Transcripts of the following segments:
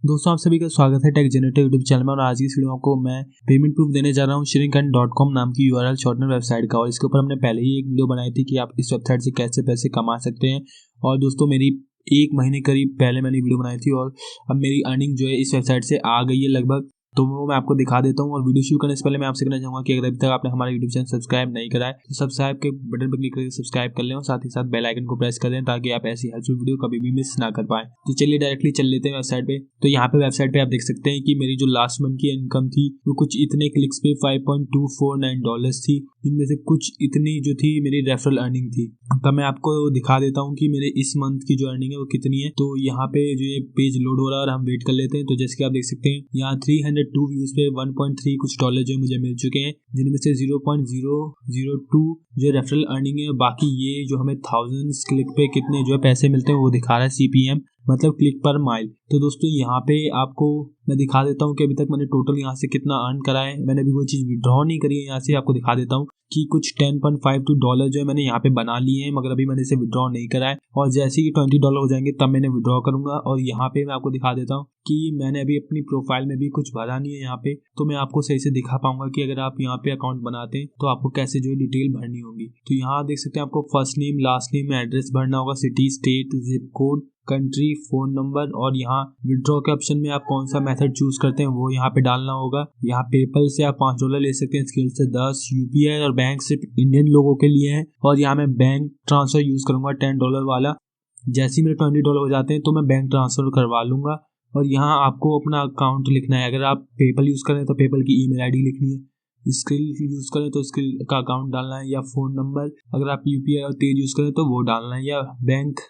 दोस्तों आप सभी का स्वागत है टेक जनरेटर यूट्यूब चैनल में। और आज की इस वीडियो में आपको मैं पेमेंट प्रूफ देने जा रहा हूँ shrinkan.com नाम की URL शॉर्टनर वेबसाइट का। और इसके ऊपर हमने पहले ही एक वीडियो बनाई थी कि आप इस वेबसाइट से कैसे पैसे कमा सकते हैं। और दोस्तों मेरी 1 महीने करीब पहले मैंने वीडियो बनाई थी और अब मेरी अर्निंग जो है इस वेबसाइट से आ गई है लगभग, तो वो मैं आपको दिखा देता हूँ। और वीडियो शुरू करने से पहले मैं आपसे कहना चाहूँगा कि अगर अभी तक आपने हमारा यूट्यूब चैनल सब्सक्राइब नहीं करा है तो सब्सक्राइब के बटन पर क्लिक करके सब्सक्राइब कर लें और साथ ही साथ बेल आइकन को प्रेस कर दें ताकि आप ऐसी हेल्पफुल वीडियो कभी भी मिस ना कर पाएं। तो चलिए डायरेक्टली चल लेते हैं वेबसाइट पे। तो यहाँ पे वेबसाइट पे आप देख सकते हैं कि मेरी जो लास्ट मंथ की इनकम थी वो कुछ इतने क्लिक्स पे $5.249 थी, जिनमें से कुछ इतनी जो थी मेरी रेफरल अर्निंग थी। तो मैं आपको दिखा देता हूँ कि मेरे इस मंथ की जो अर्निंग है वो कितनी है। तो यहाँ पे जो ये पेज लोड हो रहा है और हम वेट कर लेते हैं। तो जैसे कि आप देख सकते हैं यहाँ 302 व्यूज पे 1.3 कुछ डॉलर जो मुझे मिल चुके हैं, जिनमें से 0.002 जो रेफरल अर्निंग है। बाकी ये जो हमें थाउजेंड्स क्लिक पे कितने जो है पैसे मिलते हैं वो दिखा रहा है CPM, मतलब क्लिक पर माइल। तो दोस्तों यहाँ पे आपको मैं दिखा देता हूँ कि अभी तक मैंने टोटल यहाँ से कितना अर्न करा है। मैंने अभी कोई चीज़ विड्रॉ नहीं करी है, यहाँ से आपको दिखा देता हूँ कि कुछ $10.52 जो है मैंने यहाँ पे बना लिए हैं, मगर अभी मैंने इसे विड्रॉ नहीं करा है। और जैसे ही $20 हो जाएंगे तब मैंने विड्रॉ करूंगा। और यहाँ पे मैं आपको दिखा देता हूँ कि मैंने अभी अपनी प्रोफाइल में भी कुछ भरा नहीं है यहाँ पे, तो मैं आपको सही से दिखा पाऊंगा कि अगर आप यहाँ पे अकाउंट बनाते हैं तो आपको कैसे जो है डिटेल भरनी होगी। तो यहाँ देख सकते हैं आपको first name, last name, address भरना होगा, city, state, zip code, country, phone number, और यहाँ विड्रॉ के ऑप्शन में आप कौन सा मेथड चूज करते हैं वो यहाँ पे डालना होगा। यहाँ पेपल से आप $5 ले सकते हैं, स्केल से 10, UPI और बैंक सिर्फ इंडियन लोगों के लिए है। और यहाँ मैं बैंक ट्रांसफर यूज करूंगा $10 वाला। जैसे ही मेरे $20 हो जाते हैं तो मैं बैंक ट्रांसफर करवा लूंगा। और यहाँ आपको अपना अकाउंट लिखना है। अगर आप पेपल यूज करें तो पेपल की ईमेल ID लिखनी है, स्किल यूज करें तो स्किल का अकाउंट डालना है, या फोन नंबर अगर आप UPI और तेज यूज करें तो वो डालना है, या बैंक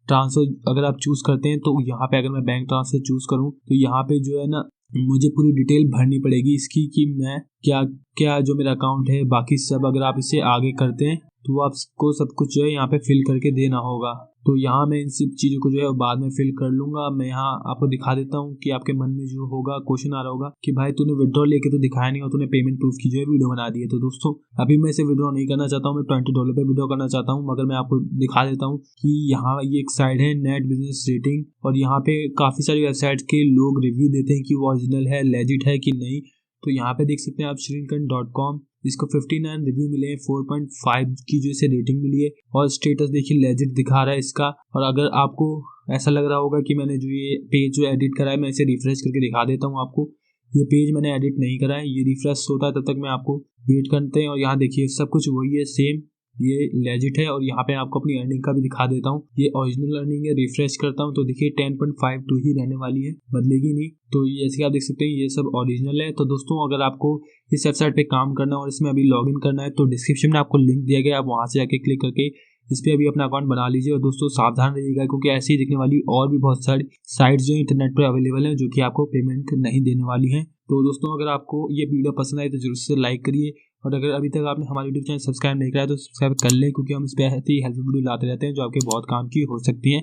ट्रांसफर अगर आप चूज करते हैं तो यहाँ पे अगर मैं बैंक ट्रांसफर चूज करूँ तो यहाँ पे जो है ना मुझे पूरी डिटेल भरनी पड़ेगी इसकी कि मैं क्या क्या जो मेरा अकाउंट है, बाकी सब अगर आप इसे आगे करते हैं तो आपको सब कुछ जो है यहाँ पे फिल करके देना होगा। तो यहाँ मैं इन सब चीज़ों को जो है बाद में फिल कर लूंगा। मैं यहाँ आपको दिखा देता हूँ कि आपके मन में जो होगा क्वेश्चन आ रहा होगा कि भाई तूने विड्रॉ लेके तो दिखाया नहीं और तूने पेमेंट प्रूफ की जो है वीडियो बना दी है। तो दोस्तों अभी मैं इसे विड्रॉ नहीं करना चाहता हूँ, मैं $20 पे विड्रॉ करना चाहता हूँ। मगर मैं आपको दिखा देता हूँ कि यहाँ ये एक साइड है नेट बिजनेस रेटिंग, और यहाँ पे काफ़ी सारी वेबसाइट के लोग रिव्यू देते हैं कि वो ओरिजिनल है, लेजिट है कि नहीं। तो यहाँ पे देख सकते हैं आप shrinkan.com, इसको 59 रिव्यू मिले हैं, 4.5 की जो इसे रेटिंग मिली है। और स्टेटस देखिए लेजिट दिखा रहा है इसका। और अगर आपको ऐसा लग रहा होगा कि मैंने जो ये पेज जो एडिट करा है, मैं इसे रिफ्रेश करके दिखा देता हूँ आपको। ये पेज मैंने एडिट नहीं करा है, ये रिफ्रेश होता है तब तक मैं आपको वेट करते हैं। और यहाँ देखिए सब कुछ वही है, सेम, ये लेजिट है। और यहाँ पे आपको अपनी अर्निंग का भी दिखा देता हूँ, ये ओरिजिनल अर्निंग है। रिफ्रेश करता हूँ तो देखिए 10.52 ही रहने वाली है, बदलेगी नहीं। तो जैसे कि आप देख सकते हैं ये सब ओरिजिनल है। तो दोस्तों अगर आपको इस वेबसाइट पे काम करना और इसमें अभी लॉगिन करना है तो डिस्क्रिप्शन में आपको लिंक दिया गया है, आप वहाँ से जाके क्लिक करके इस पर अभी अपना अकाउंट बना लीजिए। और दोस्तों सावधान रहिएगा क्योंकि ऐसे ही दिखने वाली और भी बहुत सारी साइट्स जो इंटरनेट पर अवेलेबल हैं जो कि आपको पेमेंट नहीं देने वाली हैं। तो दोस्तों अगर आपको ये वीडियो पसंद आई तो जरूर से लाइक करिए। और अगर अभी तक आपने हमारे यूट्यूब चैनल सब्सक्राइब नहीं करा तो सब्सक्राइब कर लें, क्योंकि हम इस पर ऐसी हेल्पफुल वीडियो लाते रहते हैं जो आपके बहुत काम की हो सकती हैं।